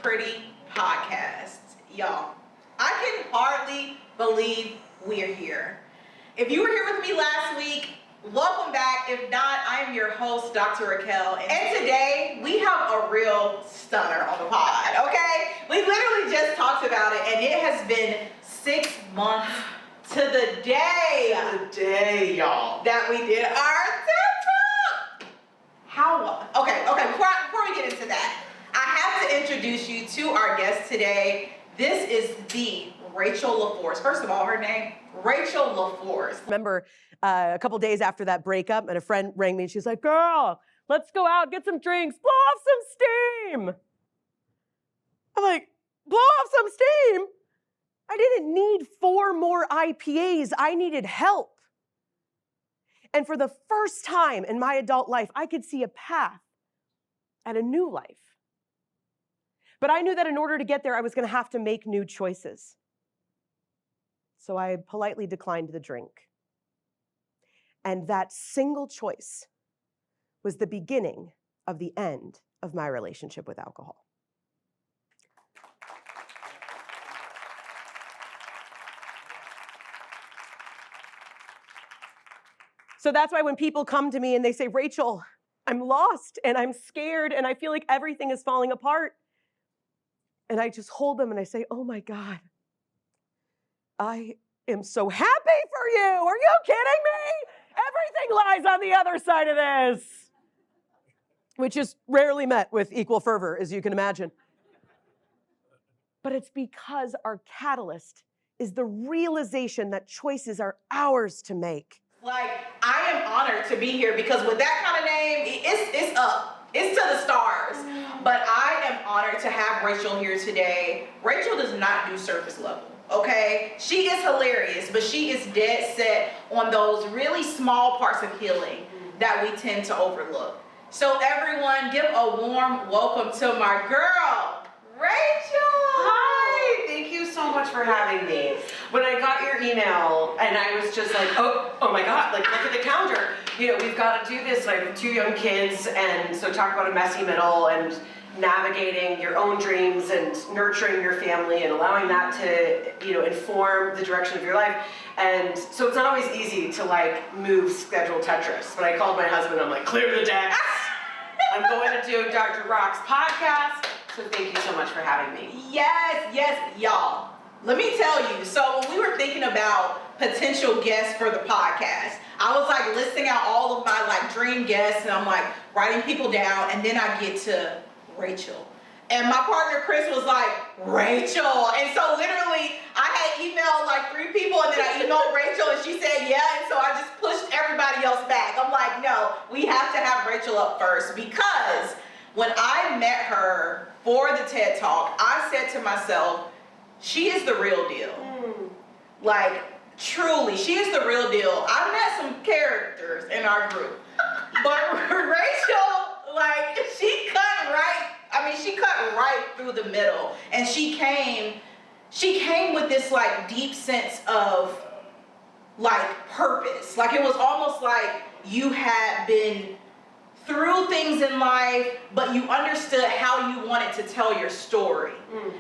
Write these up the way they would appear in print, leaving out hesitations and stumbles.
Pretty podcast. Y'all, I can hardly believe we're here. If you were here with me last week, welcome back. If not, I am your host, Dr. Raquel. And today, we have a real stunner on the pod, okay? We literally just talked about it, and it has been 6 months to the day. Y'all. That we did our TED Talk. How? Okay. Before we get into that, I have to introduce you to our guest today. This is the Rachel LaForce. First of all, her name, Rachel LaForce. Remember a couple days after that breakup, and a friend rang me, and she's like, girl, let's go out, get some drinks, blow off some steam. I'm like, blow off some steam? I didn't need 4 more IPAs. I needed help. And for the first time in my adult life, I could see a path and a new life. But I knew that in order to get there, I was going to have to make new choices. So I politely declined the drink. And that single choice was the beginning of the end of my relationship with alcohol. So that's why when people come to me and they say, Rachel, I'm lost and I'm scared and I feel like everything is falling apart. And I just hold them and I say, oh my God, I am so happy for you. Are you kidding me? Everything lies on the other side of this. Which is rarely met with equal fervor, as you can imagine. But it's because our catalyst is the realization that choices are ours to make. Like, I am honored to be here because with that kind of name, it's up. It's to the stars. But I am honored to have Rachel here today. Rachel does not do surface level, okay? She is hilarious, but she is dead set on those really small parts of healing that we tend to overlook. So everyone, give a warm welcome to my girl, Rachel. Hi, thank you so much for having me. When I got your email and I was just like, oh my God, like look at the calendar. You know, we've got to do this. I have 2 young kids, and so talk about a messy middle and navigating your own dreams and nurturing your family and allowing that to, you know, inform the direction of your life. And so it's not always easy to like move schedule Tetris. But I called my husband, I'm like, clear the decks. I'm going to do Dr. Rock's podcast. So thank you so much for having me. Yes, y'all. Let me tell you, so when we were thinking about potential guests for the podcast, I was like listing out all of my like dream guests, and I'm like writing people down, and then I get to Rachel. And my partner Chris was like, Rachel. And so literally I had emailed like 3 people, and then I emailed Rachel and she said yeah, and so I just pushed everybody else back. I'm like, no, we have to have Rachel up first, because when I met her for the TED Talk, I said to myself, she is the real deal. Like, truly, she is the real deal. I met some characters in our group, but Rachel, like, she cut right through the middle. And she came with this like deep sense of like purpose. Like, it was almost like you had been through things in life, but you understood how you wanted to tell your story.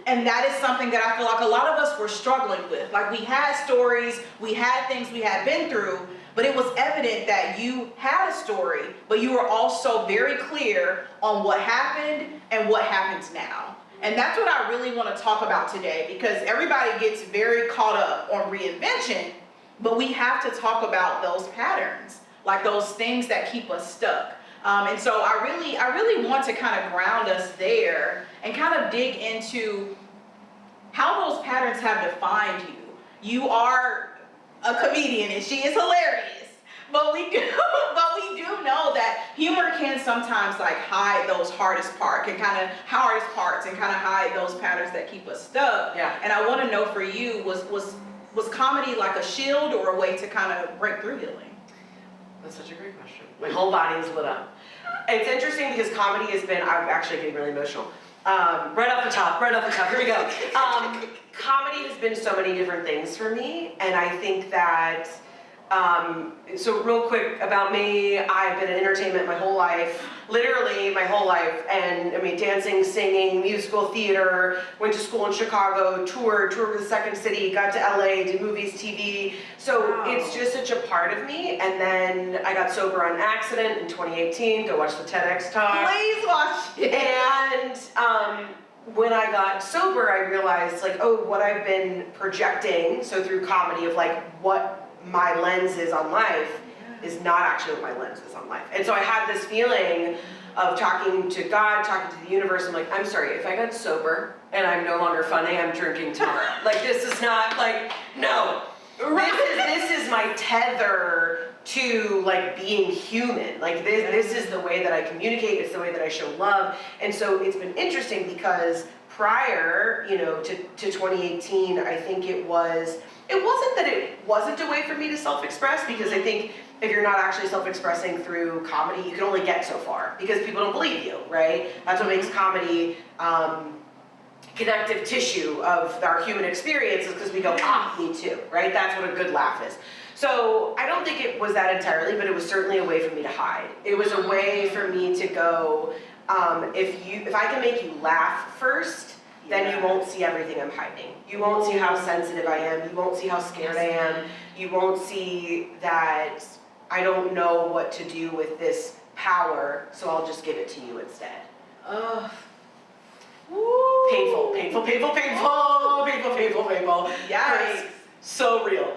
And that is something that I feel like a lot of us were struggling with. Like, we had stories, we had things we had been through, but it was evident that you had a story, but you were also very clear on what happened and what happens now. And that's what I really want to talk about today, because everybody gets very caught up on reinvention, but we have to talk about those patterns, like those things that keep us stuck. And so I really want to kind of ground us there and kind of dig into how those patterns have defined you. You are a comedian and she is hilarious, but we do know that humor can sometimes like hide those hardest parts and kind of hide those patterns that keep us stuck. Yeah. And I want to know for you, was comedy like a shield or a way to kind of break through healing? That's such a great question. My whole body is lit up. It's interesting because comedy has been, I'm actually getting really emotional. Right off the top, here we go. Comedy has been so many different things for me, and I think that So real quick about me, I've been in entertainment my whole life, literally my whole life. And I mean, dancing, singing, musical theater, went to school in Chicago, toured with the Second City, got to LA, did movies, TV. So it's just such a part of me. And then I got sober on accident in 2018, go watch the TEDx talk. Please watch it. And when I got sober, I realized like, oh, what I've been projecting, so through comedy of like what my lens is on life is not actually what my lens is on life. And so I had this feeling of talking to God, talking to the universe. I'm like, I'm sorry, if I got sober and I'm no longer funny, I'm drinking tomorrow. Like, this is not like, no. This is my tether to like being human. Like this is the way that I communicate, it's the way that I show love. And so it's been interesting because prior, to 2018, I think it wasn't that it wasn't a way for me to self-express, because I think if you're not actually self-expressing through comedy, you can only get so far because people don't believe you, right? That's what makes comedy connective tissue of our human experiences, because we go, me too, right? That's what a good laugh is. So I don't think it was that entirely, but it was certainly a way for me to hide. It was a way for me to go, if I can make you laugh first, then you won't see everything I'm hiding. You won't see how sensitive I am. You won't see how scared I am. You won't see that I don't know what to do with this power, so I'll just give it to you instead. Painful. Yikes. So real.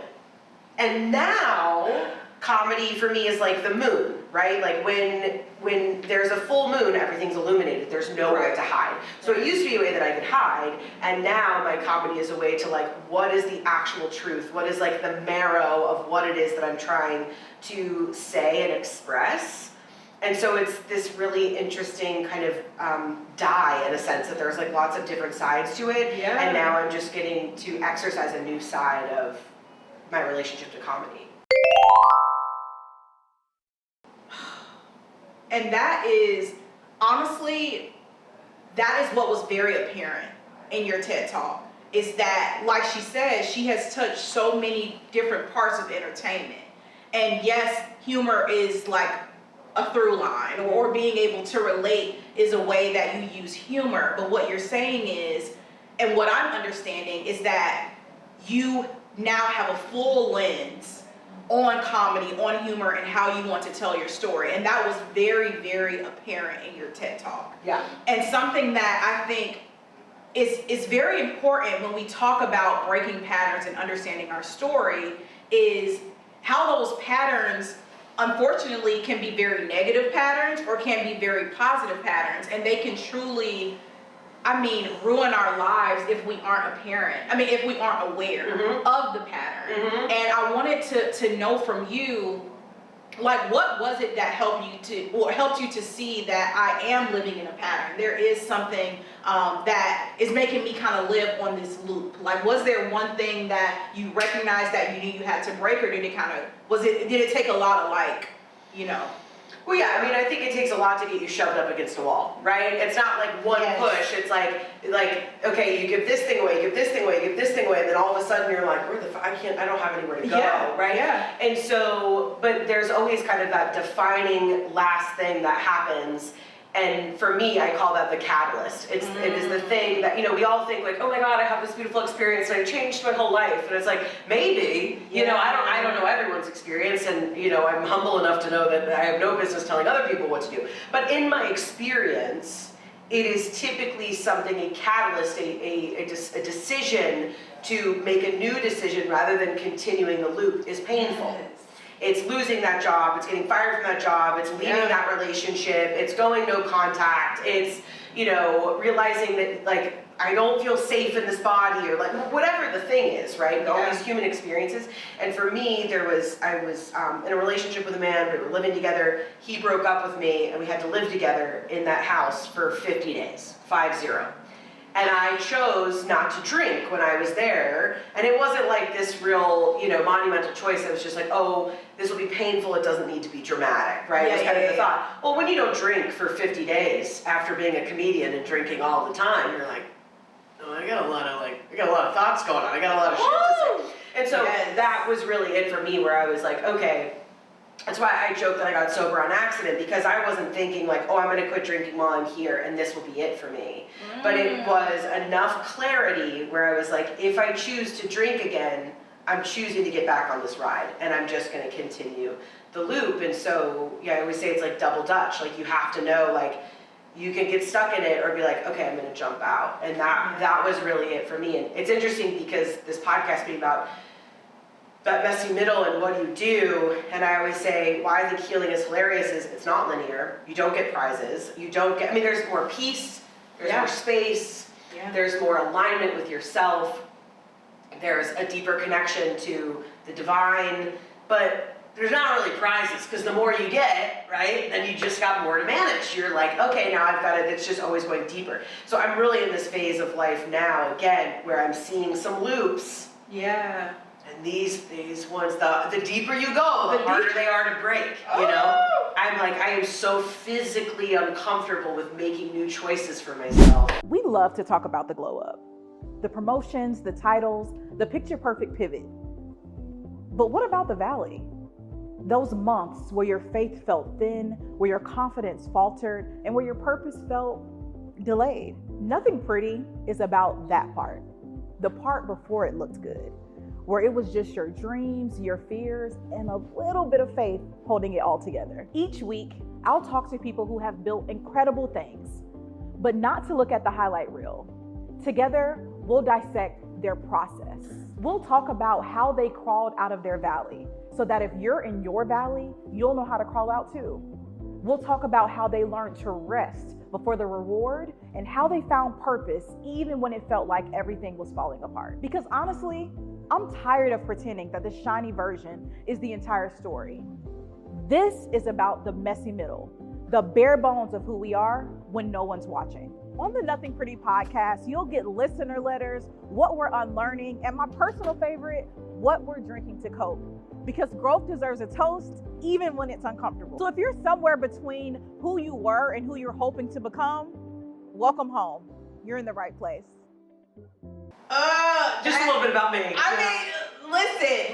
And now, comedy for me is like the moon, right? Like when there's a full moon, everything's illuminated. There's nowhere to hide. So it used to be a way that I could hide, and now my comedy is a way to like, what is the actual truth? What is like the marrow of what it is that I'm trying to say and express? And so it's this really interesting kind of dye, in a sense, that there's like lots of different sides to it. Yeah. And now I'm just getting to exercise a new side of my relationship to comedy. And that is, honestly, that is what was very apparent in your TED Talk, is that, like she said, she has touched so many different parts of entertainment. And yes, humor is like a through line, or being able to relate is a way that you use humor. But what you're saying is, and what I'm understanding is that you now have a full lens on comedy, on humor, and how you want to tell your story. And that was very, very apparent in your TED Talk. Yeah. And something that I think is very important when we talk about breaking patterns and understanding our story is how those patterns, unfortunately, can be very negative patterns or can be very positive patterns. And they can truly, ruin our lives if we aren't if we aren't aware of the pattern. And I wanted to know from you, like, what was it that helped you to see that I am living in a pattern? There is something that is making me kind of live on this loop. Like, was there one thing that you recognized that you knew you had to break, or did it take a lot of Well, yeah, I think it takes a lot to get you shoved up against a wall, right? It's not like one push. It's like, okay, you give this thing away, you give this thing away, you give this thing away, and then all of a sudden you're like, I don't have anywhere to go, right? Yeah. And so, but there's always kind of that defining last thing that happens. And for me, I call that the catalyst. It is the thing that, we all think like, oh my God, I have this beautiful experience and I changed my whole life. And it's like, maybe, I don't know everyone's experience, and, I'm humble enough to know that I have no business telling other people what to do. But in my experience, it is typically something, a catalyst, a decision to make a new decision rather than continuing the loop is painful. It's losing that job, it's getting fired from that job, it's leaving that relationship, it's going no contact, it's, realizing that, like, I don't feel safe in this body, or like, whatever the thing is, right? All these human experiences. And for me, I was in a relationship with a man, we were living together, he broke up with me, and we had to live together in that house for 50 days, 50. And I chose not to drink when I was there. And it wasn't like this real, monumental choice. It was just like, oh, this will be painful. It doesn't need to be dramatic, right? It was kind of the thought. Well, when you don't drink for 50 days after being a comedian and drinking all the time, you're like, oh, I got a lot of thoughts going on. I got a lot of shit to say. And so Yes. that was really it for me, where I was like, okay, that's why I joke that I got sober on accident, because I wasn't thinking like, oh, I'm gonna quit drinking while I'm here and this will be it for me. But it was enough clarity where I was like, if I choose to drink again, I'm choosing to get back on this ride, and I'm just gonna continue the loop. And so, yeah, I always say it's like double Dutch. Like, you have to know, like, you can get stuck in it or be like, okay, I'm gonna jump out. And that was really it for me. And it's interesting because this podcast being about that messy middle and what you do, and I always say why I think healing is hilarious is it's not linear. You don't get prizes. You don't get, I mean, there's more peace, there's more space, there's more alignment with yourself, there's a deeper connection to the divine, but there's not really prizes, because the more you get, right, then you just got more to manage. You're like, okay, now I've got it, it's just always going deeper. So I'm really in this phase of life now, again, where I'm seeing some loops. Yeah. And these ones, the deeper you go, the harder they are to break, you know? I'm like, I am so physically uncomfortable with making new choices for myself. We love to talk about the glow up, the promotions, the titles, the picture perfect pivot. But what about the valley? Those months where your faith felt thin, where your confidence faltered, and where your purpose felt delayed. Nothing pretty is about that part, the part before it looked good, where it was just your dreams, your fears, and a little bit of faith holding it all together. Each week, I'll talk to people who have built incredible things, but not to look at the highlight reel. Together, we'll dissect their process. We'll talk about how they crawled out of their valley, so that if you're in your valley, you'll know how to crawl out too. We'll talk about how they learned to rest before the reward, and how they found purpose even when it felt like everything was falling apart. Because honestly, I'm tired of pretending that the shiny version is the entire story. This is about the messy middle, the bare bones of who we are when no one's watching. On the Nothing Pretty podcast, you'll get listener letters, what we're unlearning, and my personal favorite, what we're drinking to cope. Because growth deserves a toast, even when it's uncomfortable. So if you're somewhere between who you were and who you're hoping to become, welcome home. You're in the right place. Just a little bit about me. I mean,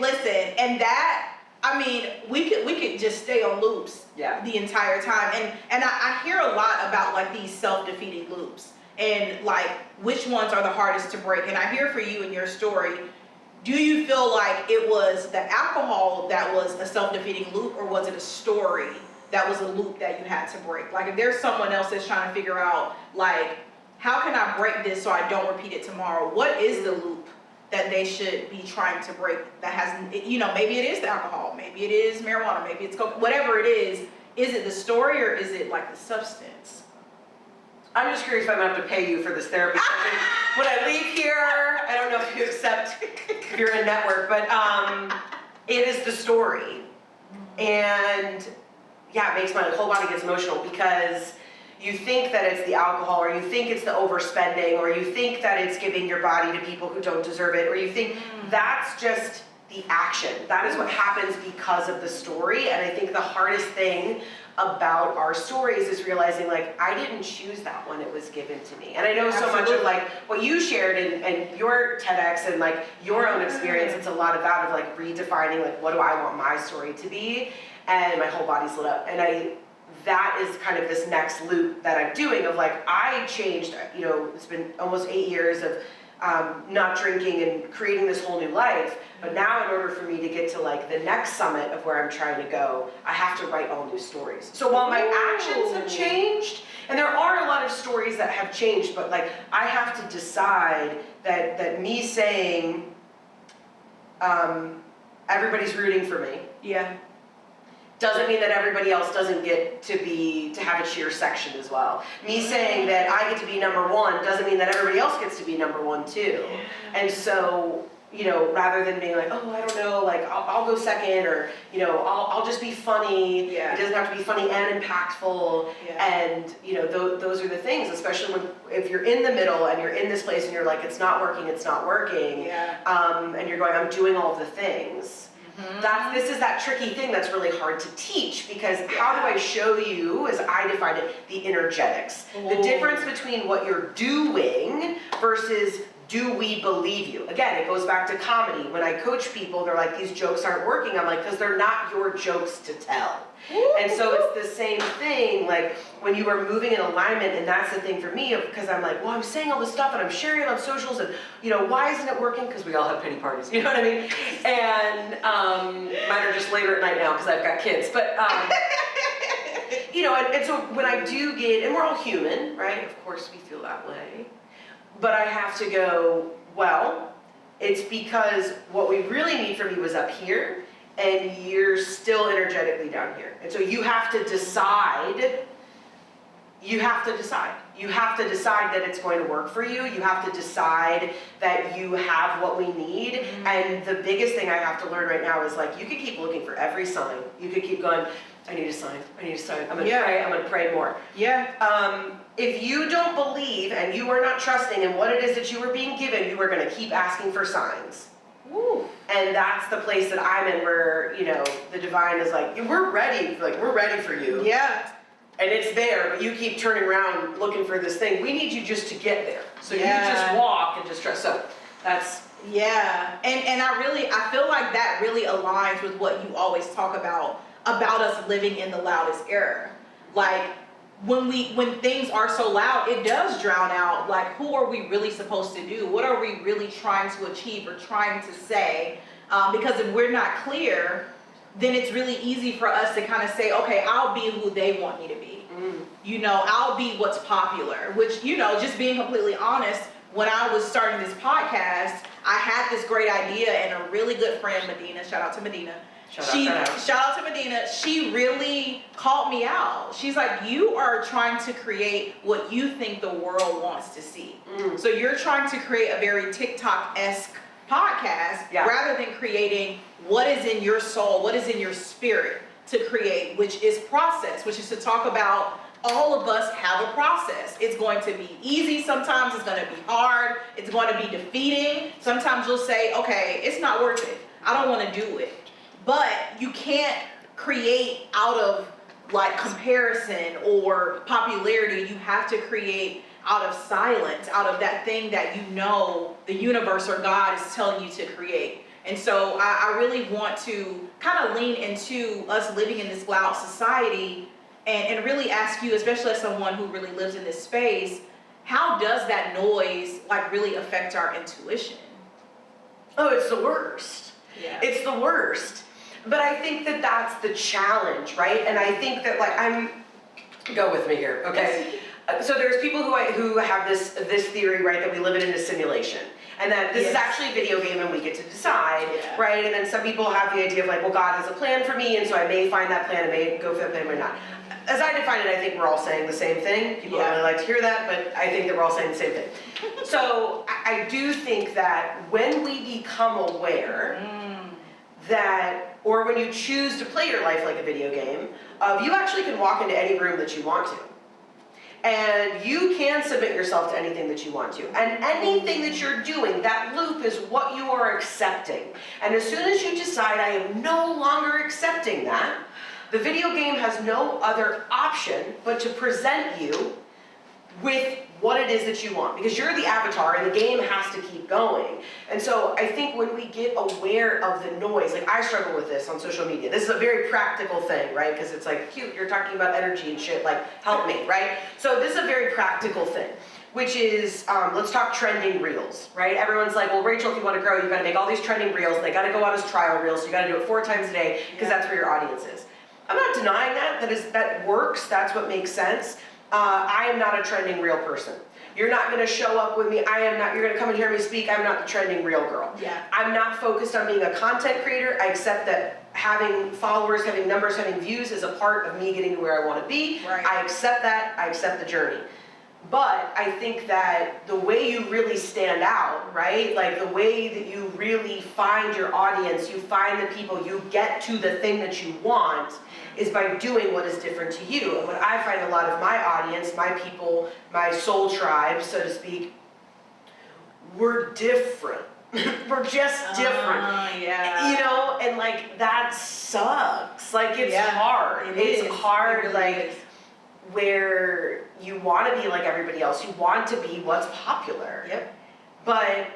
listen, and that, I mean, we could just stay on loops the entire time. And I hear a lot about like these self-defeating loops and like which ones are the hardest to break. And I hear for you in your story, do you feel like it was the alcohol that was a self-defeating loop, or was it a story that was a loop that you had to break? Like if there's someone else that's trying to figure out like, how can I break this so I don't repeat it tomorrow? What is the loop that they should be trying to break that has, you know, maybe it is the alcohol, maybe it is marijuana, maybe it's coke, whatever it is it the story or is it like the substance? I'm just curious if I'm gonna have to pay you for this therapy session. When I leave here, I don't know if you accept, if you're in network, but it is the story. And yeah, it makes my whole body gets emotional, because you think that it's the alcohol, or you think it's the overspending, or you think that it's giving your body to people who don't deserve it, or you think that's just the action. That is what happens because of the story. And I think the hardest thing about our stories is realizing like, I didn't choose that when it was given to me. And I know so much of like what you shared and your TEDx and like your own experience, it's a lot of that of like redefining like, what do I want my story to be? And my whole body's lit up. And that is kind of this next loop that I'm doing of like, I changed, you know, it's been almost 8 years of not drinking and creating this whole new life. But now in order for me to get to like the next summit of where I'm trying to go, I have to write all new stories. So while my actions have changed, and there are a lot of stories that have changed, but like I have to decide that me saying everybody's rooting for me. Yeah. Doesn't mean that everybody else doesn't get to have a cheer section as well. Me saying that I get to be number one doesn't mean that everybody else gets to be number one too. And so, you know, rather than being like, oh, I don't know, like I'll go second, or, you know, I'll just be funny. It doesn't have to be funny and impactful. And, you know, those are the things, especially if you're in the middle and you're in this place and you're like, it's not working. And you're going, I'm doing all of the things. This is that tricky thing that's really hard to teach, because how do I show you, as I define it, the energetics? The difference between what you're doing versus do we believe you? Again, it goes back to comedy. When I coach people, they're like, these jokes aren't working. I'm like, because they're not your jokes to tell. And so it's the same thing, like when you are moving in alignment, and that's the thing for me, because I'm like, well, I'm saying all this stuff and I'm sharing it on socials, and why isn't it working? Because we all have pity parties, you know what I mean? And mine are just later at night now because I've got kids, but and so when I do get, and we're all human, right? Of course we feel that way, but I have to go, well, it's because what we really need from you is up here, and you're still energetically down here. And so you have to decide. You have to decide that it's going to work for you. You have to decide that you have what we need. Mm-hmm. And the biggest thing I have to learn right now is like, you could keep looking for every sign. You could keep going, I need a sign. I'm gonna pray more. Yeah. If you don't believe and you are not trusting in what it is that you are being given, you are gonna keep asking for signs. Woo. And that's the place that I'm in, where the divine is like, we're ready for you. Yeah. And it's there, but you keep turning around looking for this thing. We need you just to get there. So you Yeah. just walk and just trust. So that's and I feel like that really aligns with what you always talk about us living in the loudest era. Like when things are so loud, it does drown out, like, who are we really supposed to do? What are we really trying to achieve or trying to say? Because if we're not clear, then it's really easy for us to kind of say, okay, I'll be who they want me to be. I'll be what's popular, which, just being completely honest, when I was starting this podcast, I had this great idea, and a really good friend, Medina, shout out to Medina. Shout out to Medina. She really called me out. She's like, you are trying to create what you think the world wants to see. So you're trying to create a very TikTok-esque podcast rather than creating what is in your soul, what is in your spirit to create, which is process, which is to talk about all of us have a process. It's going to be easy sometimes, it's going to be hard, it's going to be defeating. Sometimes you'll say, okay, it's not worth it. I don't want to do it. But you can't create out of like comparison or popularity. You have to create out of silence, out of that thing that the universe or God is telling you to create. And so I really want to kind of lean into us living in this loud society and really ask you, especially as someone who really lives in this space, how does that noise like really affect our intuition? Oh, it's the worst. Yeah. It's the worst. But I think that that's the challenge, right? And I think that go with me here, okay? So there's people who have this theory, right, that we live in a simulation. And that this is actually a video game and we get to decide, right? And then some people have the idea of like, well, God has a plan for me, and so I may find that plan, I may go for that plan or not. As I define it, I think we're all saying the same thing. People don't really like to hear that, but I think that we're all saying the same thing. So I do think that when we become aware that, or when you choose to play your life like a video game, you actually can walk into any room that you want to. And you can submit yourself to anything that you want to. And anything that you're doing, that loop is what you are accepting. And as soon as you decide, I am no longer accepting that, the video game has no other option but to present you with what it is that you want. Because you're the avatar and the game has to keep going. And so I think when we get aware of the noise, like I struggle with this on social media. This is a very practical thing, right? Because it's like, cute, you're talking about energy and shit, like help me, right? So this is a very practical thing, which is, let's talk trending reels, right? Everyone's like, well, Rachel, if you want to grow, you got to make all these trending reels. They got to go out as trial reels. So you got to do it 4 times a day because that's where your audience is. I'm not denying that. That works. That's what makes sense. I am not a trending reel person. You're not going to show up with me. You're going to come and hear me speak. I'm not the trending reel girl. Yeah. I'm not focused on being a content creator. I accept that having followers, having numbers, having views is a part of me getting to where I want to be. Right. I accept that. I accept the journey. But I think that the way you really stand out, right? Like the way that you really find your audience, you find the people, you get to the thing that you want, is by doing what is different to you. And what I find a lot of my audience, my people, my soul tribe, so to speak, we're different. We're just different. And like that sucks. Like it's hard. It's hard. It really like is. Where you want to be like everybody else. You want to be what's popular. Yep. but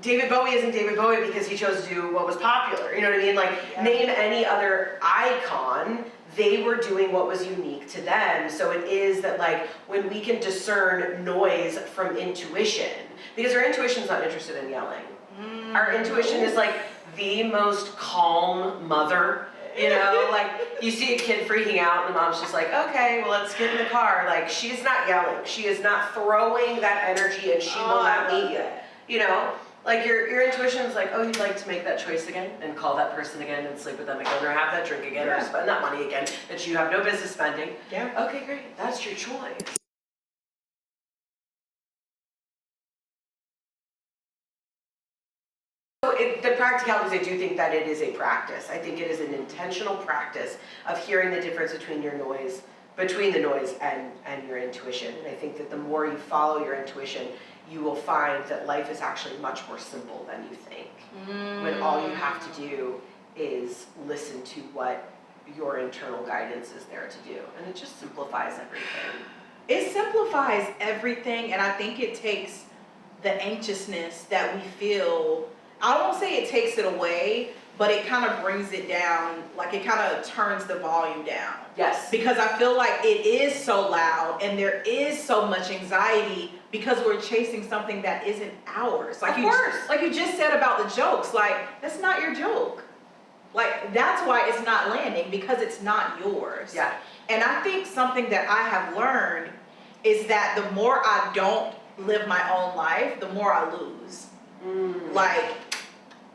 David Bowie isn't David Bowie because he chose to do what was popular. You know what I mean? Like, name any other icon, they were doing what was unique to them. So it is that, like, when we can discern noise from intuition, because our intuition's not interested in yelling. Our intuition is like the most calm mother. You know, like, you see a kid freaking out and the mom's just like, okay, well, let's get in the car. Like, she is not yelling. She is not throwing that energy, and she will not meet you. You know, like, your intuition is like, oh, you'd like to make that choice again and call that person again and sleep with them again or have that drink again or spend that money again that you have no business spending. Yeah. Okay, great. That's your choice. The practicalities, I do think that it is a practice. I think it is an intentional practice of hearing the difference between the noise and your intuition. And I think that the more you follow your intuition, you will find that life is actually much more simple than you think. When all you have to do is listen to what your internal guidance is there to do. And it just simplifies everything. It simplifies everything, and I think it takes the anxiousness that we feel. I won't say it takes it away, but it kind of brings it down, like it kind of turns the volume down. Yes. Because I feel like it is so loud and there is so much anxiety because we're chasing something that isn't ours. Like Of course. Like you just said about the jokes, like, that's not your joke. Like, that's why it's not landing, because it's not yours. Yeah. And I think something that I have learned is that the more I don't live my own life, the more I lose. Like,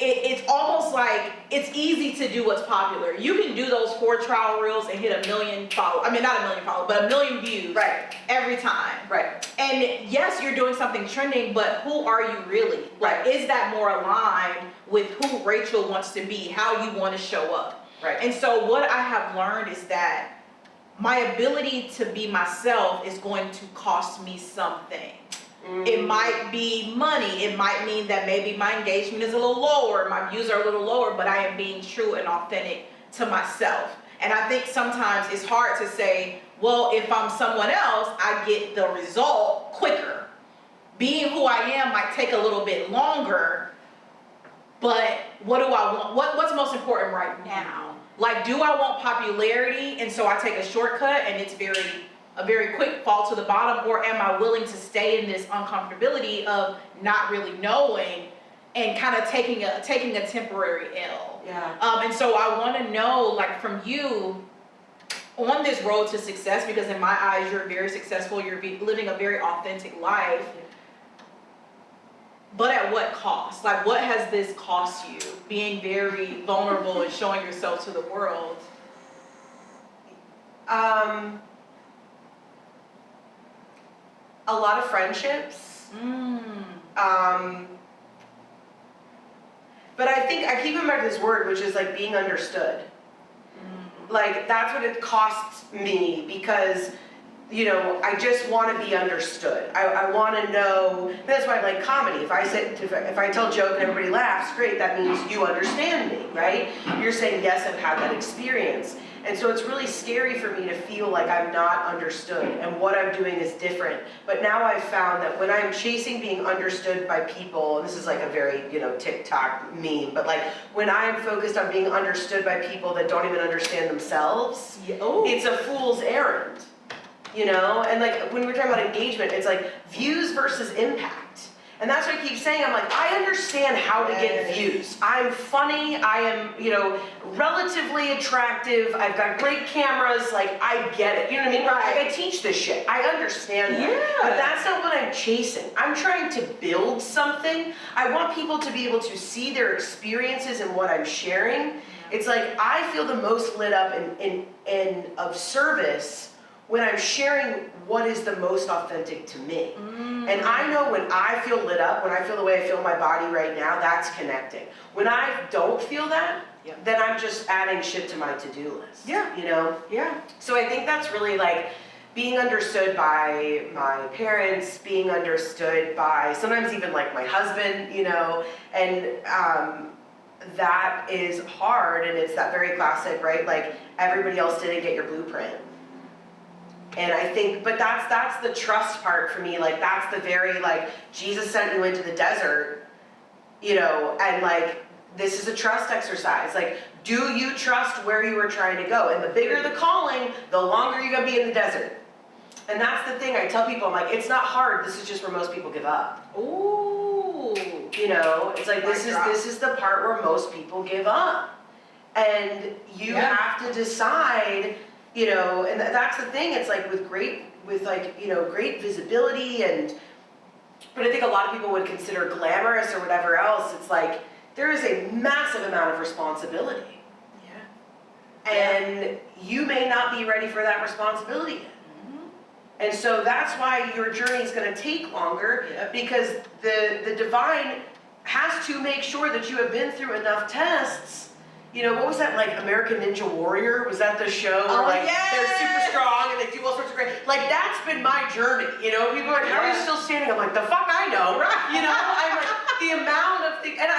it's almost like it's easy to do what's popular. You can do those 4 trial reels and hit 1 million followers. I mean, not 1 million followers, but 1 million views. Right. Every time. Right. And yes, you're doing something trending, but who are you really? Like, Right. is that more aligned with who Rachel wants to be, how you want to show up? Right. And so what I have learned is that my ability to be myself is going to cost me something. It might be money. It might mean that maybe my engagement is a little lower, my views are a little lower, but I am being true and authentic to myself. And I think sometimes it's hard to say, well, if I'm someone else, I get the result quicker. Being who I am might take a little bit longer, but what do I want? What's most important right now? Like, do I want popularity, and so I take a shortcut and it's a very quick fall to the bottom, or am I willing to stay in this uncomfortability of not really knowing and kind of taking a temporary L? Yeah. And so I want to know, like, from you on this road to success, because in my eyes you're very successful, you're living a very authentic life, but at what cost? Like, what has this cost you, being very vulnerable and showing yourself to the world? A lot of friendships. But I think I keep coming back to this word, which is like being understood. Like, that's what it costs me, because, you know, I just want to be understood. I want to know. That's why I like comedy. If I tell a joke and everybody laughs, great. That means you understand me, right? You're saying, yes, I've had that experience. And so it's really scary for me to feel like I'm not understood and what I'm doing is different. But now I've found that when I'm chasing being understood by people, and this is like a very, you know, TikTok meme, but like when I'm focused on being understood by people that don't even understand themselves, it's a fool's errand, you know? And like when we're talking about engagement, it's like views versus impact. And that's what I keep saying. I'm like, I understand how to get views. I'm funny. I am, you know, relatively attractive. I've got great cameras. Like, I get it. You know what I mean? Right. Like, I teach this shit. I understand that. Yeah. But that's not what I'm chasing. I'm trying to build something. I want people to be able to see their experiences and what I'm sharing. It's like I feel the most lit up and of service when I'm sharing what is the most authentic to me. And I know when I feel lit up, when I feel the way I feel in my body right now, that's connecting. When I don't feel that, then I'm just adding shit to my to-do list. Yeah. You know? Yeah. So I think that's really like being understood by my parents, being understood by sometimes even like my husband, you know, and that is hard, and it's that very classic, right? Like, everybody else didn't get your blueprint. And I think, but that's the trust part for me. Like, that's the very, like, Jesus sent you into the desert, you know, and like, this is a trust exercise. Like, do you trust where you are trying to go? And the bigger the calling, the longer you're gonna be in the desert. And that's the thing I tell people, I'm like, it's not hard, this is just where most people give up. Ooh. You know, it's like, this is the part where most people give up. And you have to decide, you know, and that's the thing, it's like with great visibility but I think a lot of people would consider glamorous or whatever else, it's like, there is a massive amount of responsibility. Yeah. And you may not be ready for that responsibility yet. And so that's why your journey is going to take longer, because the divine has to make sure that you have been through enough tests. You know, what was that, like, American Ninja Warrior? Was that the show where, like, they're super strong and they do all sorts of great, like, that's been my journey, you know? People are like, how are you still standing? I'm like, the fuck I know, you know? I'm like, the amount of things, and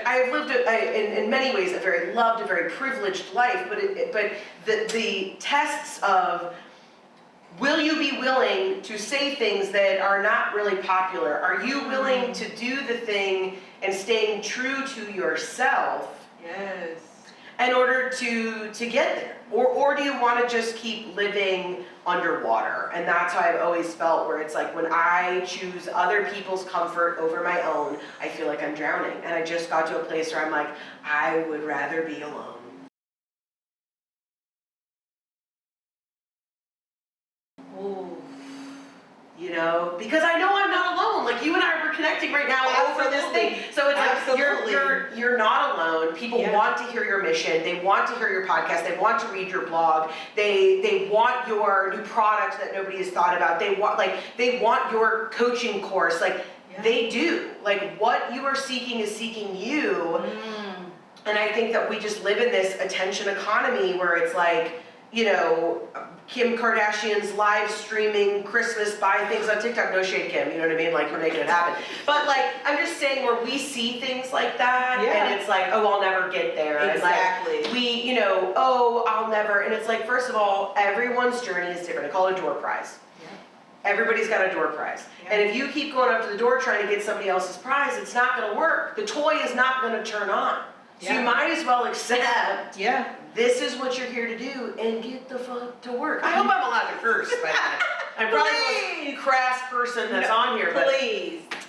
I've lived in many ways a very loved, a very privileged life, but the tests of, will you be willing to say things that are not really popular? Are you willing to do the thing and staying true to yourself? Yes. In order to get there? Or do you want to just keep living underwater? And that's how I've always felt, where it's like, when I choose other people's comfort over my own, I feel like I'm drowning. And I just got to a place where I'm like, I would rather be alone. You know, because I know I'm not alone. Like, you and I are connecting right now over this thing. So it's like, you're not alone. People want to hear your mission. They want to hear your podcast. They want to read your blog. They want your new product that nobody has thought about. They want your coaching course. Like, they do. Like, what you are seeking is seeking you. And I think that we just live in this attention economy where it's like, you know, Kim Kardashian's live streaming Christmas buy things on TikTok. No shade, Kim, you know what I mean? Like, we're making it happen. But like, I'm just saying, where we see things like that, and it's like, oh, I'll never get there. Exactly. And like, you know, oh, I'll never. And it's like, first of all, everyone's journey is different. I call it a door prize. Everybody's got a door prize. And if you keep going up to the door trying to get somebody else's prize, it's not going to work. The toy is not going to turn on. So you might as well accept, this is what you're here to do, and get the fuck to work. I hope I'm allowed to curse, by the way. I'm probably the most crass person that's on here, but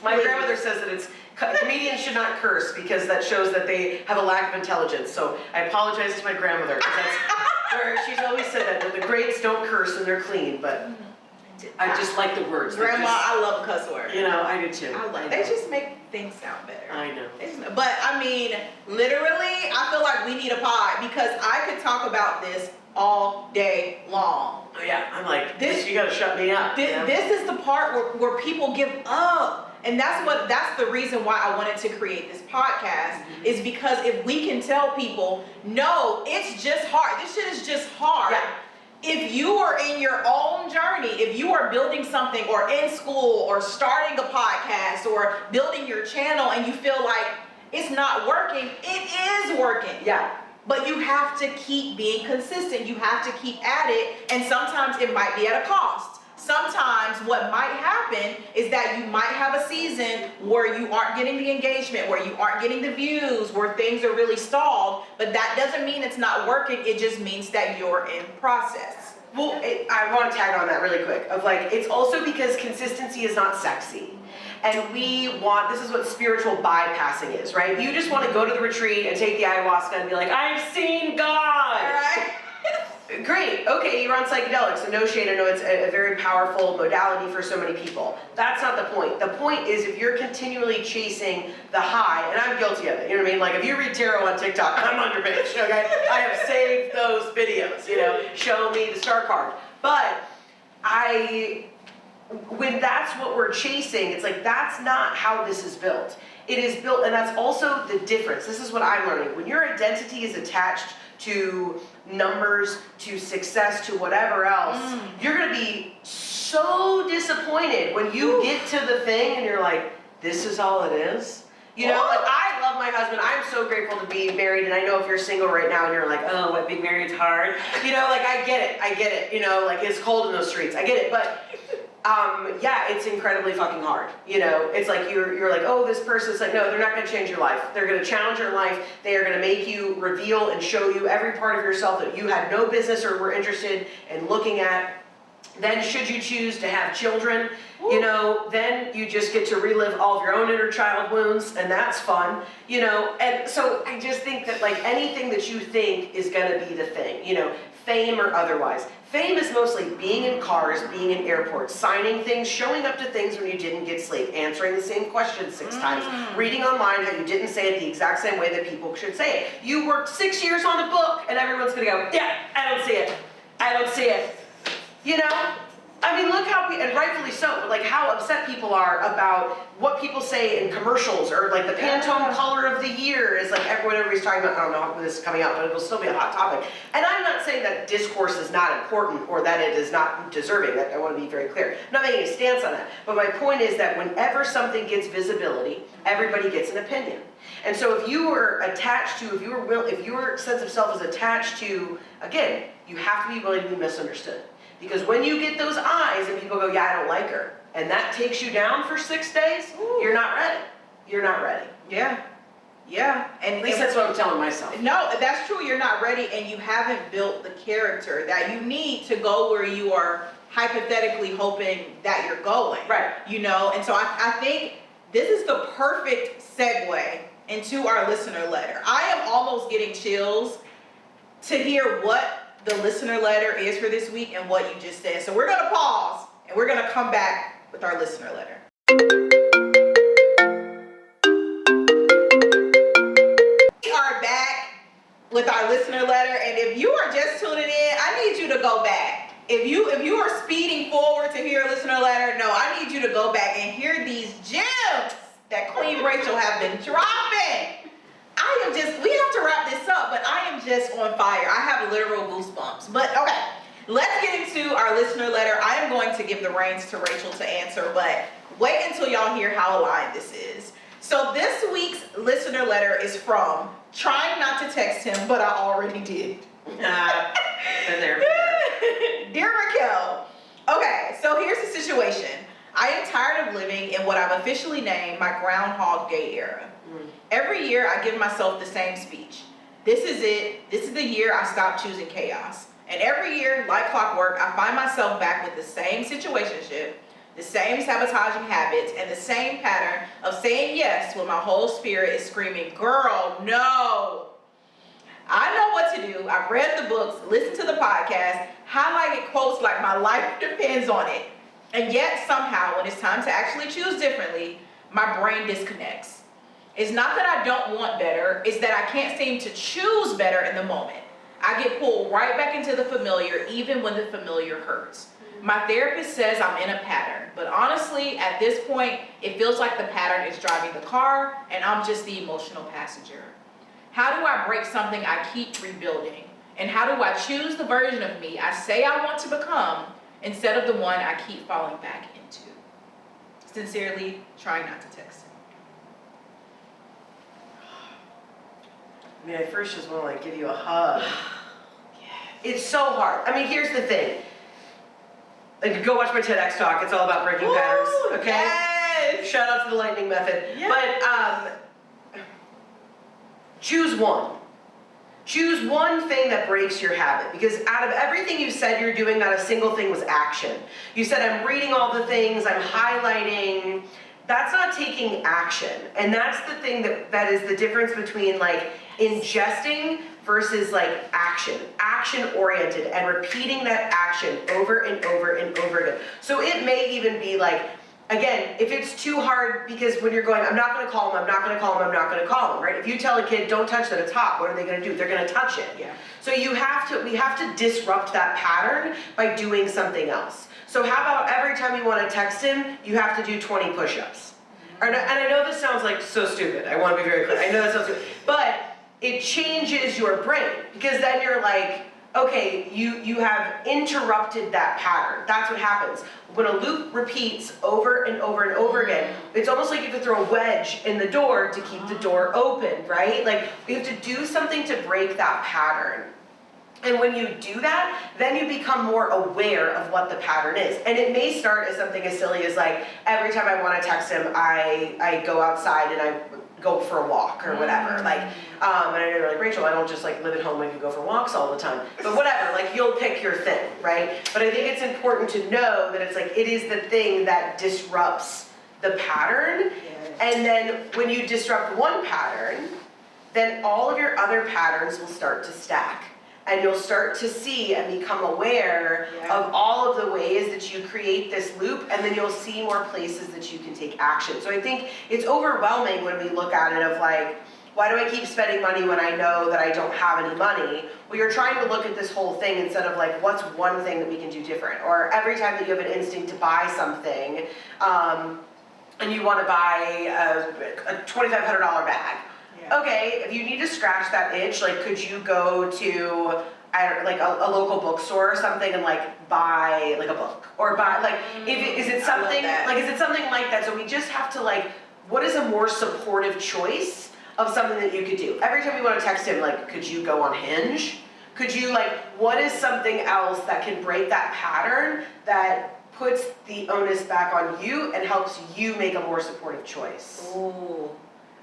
my grandmother says that comedians should not curse, because that shows that they have a lack of intelligence. So I apologize to my grandmother, because that's where she's always said that the greats don't curse and they're clean, but I just like the words. Grandma, I love a cuss word. You know, I do too. They just make things sound better. I know. But I mean, literally, I feel like we need a pod, because I could talk about this all day long. Oh yeah, I'm like, you gotta shut me up. This is the part where people give up. And that's the reason why I wanted to create this podcast, is because if we can tell people, no, it's just hard. This shit is just hard. Yeah. If you are in your own journey, if you are building something, or in school, or starting a podcast, or building your channel, and you feel like it's not working, it is working. Yeah. But you have to keep being consistent. You have to keep at it. And sometimes it might be at a cost. Sometimes what might happen is that you might have a season where you aren't getting the engagement, where you aren't getting the views, where things are really stalled, but that doesn't mean it's not working. It just means that you're in process. Well, I want to tag on that really quick, of like, it's also because consistency is not sexy. And this is what spiritual bypassing is, right? You just want to go to the retreat and take the ayahuasca and be like, I've seen God. All right. Great, okay, you're on psychedelics, so no shade, I know it's a very powerful modality for so many people. That's not the point. The point is, if you're continually chasing the high, and I'm guilty of it, you know what I mean? Like, if you read tarot on TikTok, I'm under bitch, okay? I have saved those videos, you know, show me the star card. But when that's what we're chasing, it's like, that's not how this is built. It is built, and that's also the difference. This is what I'm learning. When your identity is attached to numbers, to success, to whatever else, you're gonna be so disappointed when you get to the thing and you're like, this is all it is. You know, like, I love my husband, I'm so grateful to be married, and I know if you're single right now and you're like, oh, what, being married's hard. You know, like, I get it, you know, like, it's cold in those streets, I get it, but yeah, it's incredibly fucking hard. You know, it's like you're like, oh, this person's like, no, they're not gonna change your life. They're gonna challenge your life. They are gonna make you reveal and show you every part of yourself that you had no business or were interested in looking at. Then should you choose to have children, you know, then you just get to relive all of your own inner child wounds, and that's fun, you know. And so I just think that, like, anything that you think is gonna be the thing, you know, fame or otherwise. Fame is mostly being in cars, being in airports, signing things, showing up to things when you didn't get sleep, answering the same question 6 times, reading online how you didn't say it the exact same way that people should say it. You worked 6 years on a book, and everyone's gonna go, yeah, I don't see it. I don't see it. You know? I mean, look how, and rightfully so, but like how upset people are about what people say in commercials, or like the Pantone color of the year is like everybody's talking about. I don't know when this is coming out, but it'll still be a hot topic. And I'm not saying that discourse is not important or that it is not deserving. That I want to be very clear. I'm not making a stance on that. But my point is that whenever something gets visibility, everybody gets an opinion. And so if you were attached to, if your sense of self is attached to, again, you have to be willing to be misunderstood. Because when you get those eyes and people go, yeah, I don't like her, and that takes you down for 6 days, you're not ready. You're not ready. Yeah. Yeah. And at least that's what I'm telling myself. No, that's true. You're not ready, and you haven't built the character that you need to go where you are hypothetically hoping that you're going. Right. You know, and so I think this is the perfect segue into our listener letter. I am almost getting chills to hear what the listener letter is for this week and what you just said. So we're going to pause and we're going to come back with our listener letter. We are back with our listener letter, and if you are just tuning in, I need you to go back. If you are speeding forward to hear a listener letter, no, I need you to go back and hear these gems that Queen Rachel have been dropping. We have to wrap this up, but I am just on fire. I have literal goosebumps. But okay, let's get into our listener letter. I am going to give the reins to Rachel to answer, but wait until y'all hear how aligned this is. So this week's listener letter is from Trying Not to Text Him, but I already did. Been there. Dear Raquel, okay, so here's the situation. I am tired of living in what I've officially named my Groundhog Day era. Every year I give myself the same speech. This is it. This is the year I stopped choosing chaos. And every year, like clockwork, I find myself back with the same situationship, the same sabotaging habits, and the same pattern of saying yes when my whole spirit is screaming, girl, no. I know what to do. I've read the books, listened to the podcast, highlighted quotes like my life depends on it. And yet somehow, when it's time to actually choose differently, my brain disconnects. It's not that I don't want better, it's that I can't seem to choose better in the moment. I get pulled right back into the familiar, even when the familiar hurts. My therapist says I'm in a pattern, but honestly, at this point, it feels like the pattern is driving the car, and I'm just the emotional passenger. How do I break something I keep rebuilding? And how do I choose the version of me I say I want to become, instead of the one I keep falling back into? Sincerely, Trying Not to Text Him. I mean, I first just want to like give you a hug. It's so hard. I mean, here's the thing. Like, go watch my TEDx talk. It's all about breaking patterns. Okay. Yes. Shout out to the lightning method. Yes. But choose one. Choose one thing that breaks your habit, because out of everything you said you're doing, not a single thing was action. You said, I'm reading all the things, I'm highlighting. That's not taking action. And that's the thing that is the difference between like ingesting versus like action oriented, and repeating that action over and over and over again. So it may even be like, again, if it's too hard, because when you're going, I'm not going to call him, I'm not going to call him, I'm not going to call him, right? If you tell a kid, don't touch the top, what are they going to do? They're going to touch it. Yeah. So we have to disrupt that pattern by doing something else. So how about every time you want to text him, you have to do 20 push-ups. And I know this sounds like so stupid. I want to be very clear. I know that sounds stupid. But it changes your brain, because then you're like, okay, you have interrupted that pattern. That's what happens. When a loop repeats over and over and over again, it's almost like you have to throw a wedge in the door to keep the door open, right? Like, you have to do something to break that pattern. And when you do that, then you become more aware of what the pattern is. And it may start as something as silly as like, every time I want to text him, I go outside and I go for a walk or whatever. Like, and I know you're like, Rachel, I don't just like live at home and you go for walks all the time. But whatever, like you'll pick your thing, right? But I think it's important to know that it's like, it is the thing that disrupts the pattern. Yes. And then when you disrupt one pattern, then all of your other patterns will start to stack. And you'll start to see and become aware of all of the ways that you create this loop, and then you'll see more places that you can take action. So I think it's overwhelming when we look at it of like, why do I keep spending money when I know that I don't have any money? Well, you're trying to look at this whole thing instead of like, what's one thing that we can do different? Or every time that you have an instinct to buy something, and you want to buy a $2,500 bag. Okay, if you need to scratch that itch, like could you go to like a local bookstore or something and like buy like a book or buy like is it something like is it something like that? So we just have to like, what is a more supportive choice of something that you could do? Every time we want to text him, like could you go on Hinge? Could you like, what is something else that can break that pattern that puts the onus back on you and helps you make a more supportive choice? Ooh,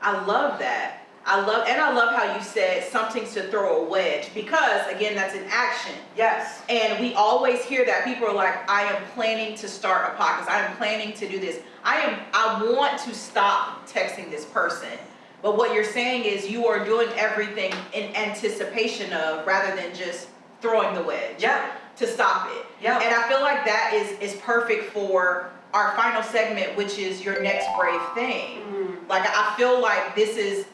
I love that. I love how you said something to throw a wedge, because again, that's an action. Yes. And we always hear that people are like, I am planning to start a podcast. I am planning to do this. I want to stop texting this person. But what you're saying is you are doing everything in anticipation of, rather than just throwing the wedge. Yeah. To stop it. Yeah. And I feel like that is perfect for our final segment, which is your next brave thing. Like I feel like this is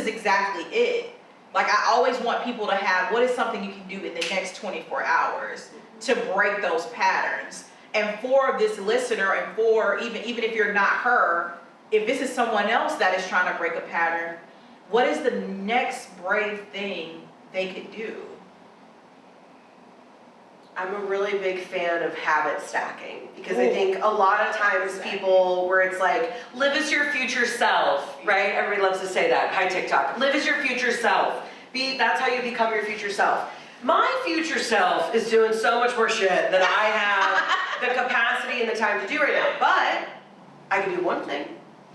exactly it. Like I always want people to have, what is something you can do in the next 24 hours to break those patterns? And for this listener, and for even if you're not her, if this is someone else that is trying to break a pattern, what is the next brave thing they could do? I'm a really big fan of habit stacking, because I think a lot of times people, where it's like, live as your future self, right? Everybody loves to say that. Hi, TikTok. Live as your future self. That's how you become your future self. My future self is doing so much more shit than I have the capacity and the time to do right now. But I can do one thing.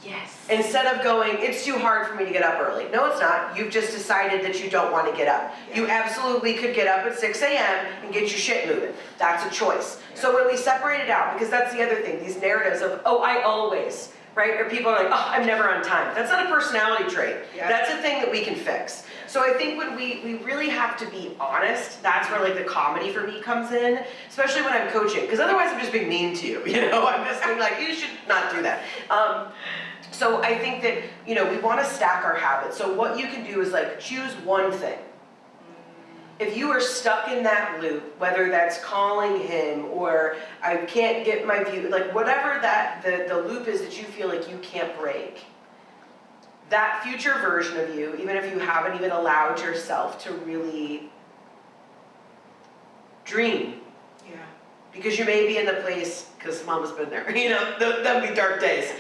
Yes. Instead of going, it's too hard for me to get up early. No, it's not. You've just decided that you don't want to get up. Yeah. You absolutely could get up at 6 a.m. and get your shit moving. That's a choice. Yeah. So when we separate it out, because that's the other thing, these narratives of, oh, I always, right? Or people are like, oh, I'm never on time. That's not a personality trait. Yeah. That's a thing that we can fix. So I think when we really have to be honest, that's where like the comedy for me comes in, especially when I'm coaching, because otherwise I'm just being mean to you, you know? I'm just being like, you should not do that. So I think that, you know, we want to stack our habits. So what you can do is like choose one thing. If you are stuck in that loop, whether that's calling him or I can't get my view, like whatever that the loop is that you feel like you can't break, that future version of you, even if you haven't even allowed yourself to really dream. Yeah. Because you may be in the place, because Mama's been there, you know, there'll be dark days,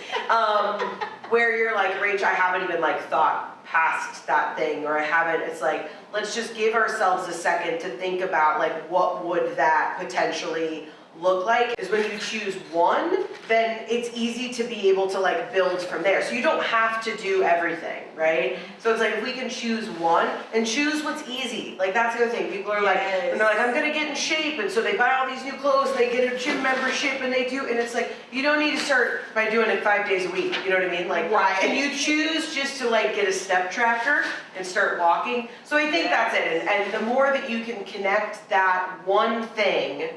where you're like, Rach, I haven't even like thought past that thing, or I haven't, it's like, let's just give ourselves a second to think about like, what would that potentially look like? Is when you choose one, then it's easy to be able to like build from there. So you don't have to do everything, right? So it's like, if we can choose one and choose what's easy. Like that's the other thing. People are like, and they're like, I'm gonna get in shape. And so they buy all these new clothes and they get a gym membership and they do, and it's like, you don't need to start by doing it 5 days a week. You know what I mean? Like, right. And you choose just to like get a step tracker and start walking. So I think that's it. And the more that you can connect that one thing,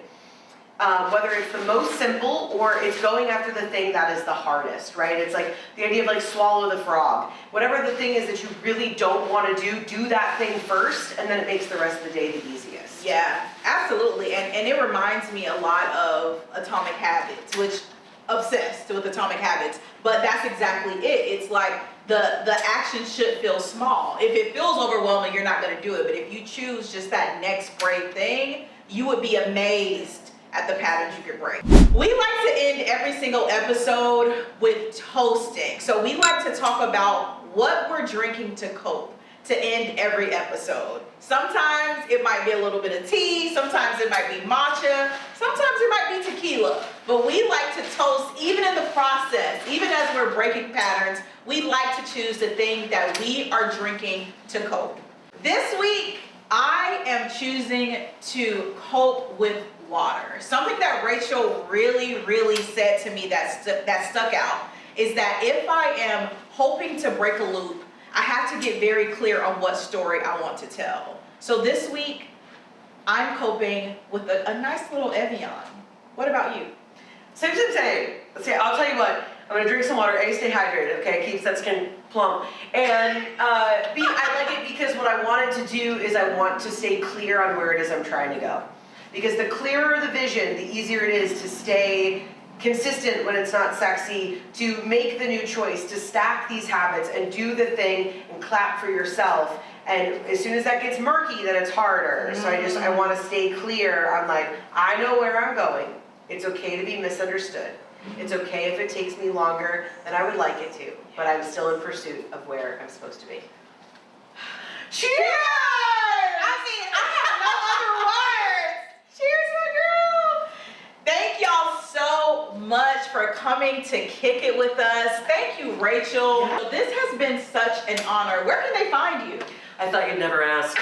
whether it's the most simple or it's going after the thing that is the hardest, right? It's like the idea of like swallow the frog. Whatever the thing is that you really don't want to do that thing first, and then it makes the rest of the day the easiest. Yeah, absolutely. And it reminds me a lot of Atomic Habits, which obsessed with Atomic Habits, but that's exactly it. It's like the action should feel small. If it feels overwhelming, you're not gonna do it. But if you choose just that next brave thing, you would be amazed at the patterns you can break. We like to end every single episode with toasting. So we like to talk about what we're drinking to cope, to end every episode. Sometimes it might be a little bit of tea, sometimes it might be matcha, sometimes it might be tequila. But we like to toast even in the process, even as we're breaking patterns, we like to choose the thing that we are drinking to cope. This week, I am choosing to cope with water. Something that Rachel really said to me that stuck out is that if I am hoping to break a loop, I have to get very clear on what story I want to tell. So this week, I'm coping with a nice little Evian. What about you? Same. See, I'll tell you what. I'm gonna drink some water. A, stay hydrated. Okay, keeps that skin plump. And B, I like it because what I wanted to do is I want to stay clear on where it is I'm trying to go. Because the clearer the vision, the easier it is to stay consistent when it's not sexy, to make the new choice, to stack these habits and do the thing and clap for yourself. And as soon as that gets murky, then it's harder. So I want to stay clear. I'm like, I know where I'm going. It's okay to be misunderstood. It's okay if it takes me longer than I would like it to, but I'm still in pursuit of where I'm supposed to be. Cheers! I mean, I have no other words. Cheers, my girl. Thank y'all so much for coming to kick it with us. Thank you, Rachel. Yeah. This has been such an honor. Where can they find you? I thought you'd never ask.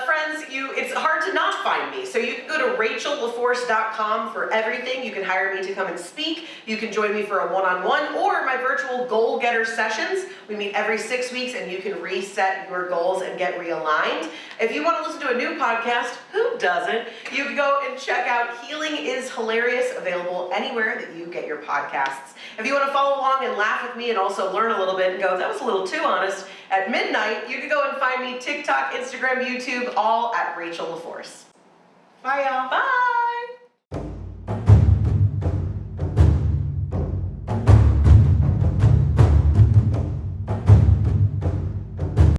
Friends, it's hard to not find me. So you can go to RachelLaForce.com for everything. You can hire me to come and speak. You can join me for a one-on-one or my virtual goal getter sessions. We meet every 6 weeks and you can reset your goals and get realigned. If you want to listen to a new podcast, who doesn't? You can go and check out Healing is Hilarious, available anywhere that you get your podcasts. If you want to follow along and laugh with me and also learn a little bit and go, that was a little too honest, at midnight, you can go and find me TikTok, Instagram, YouTube, all at Rachel LaForce. Bye, y'all. Bye.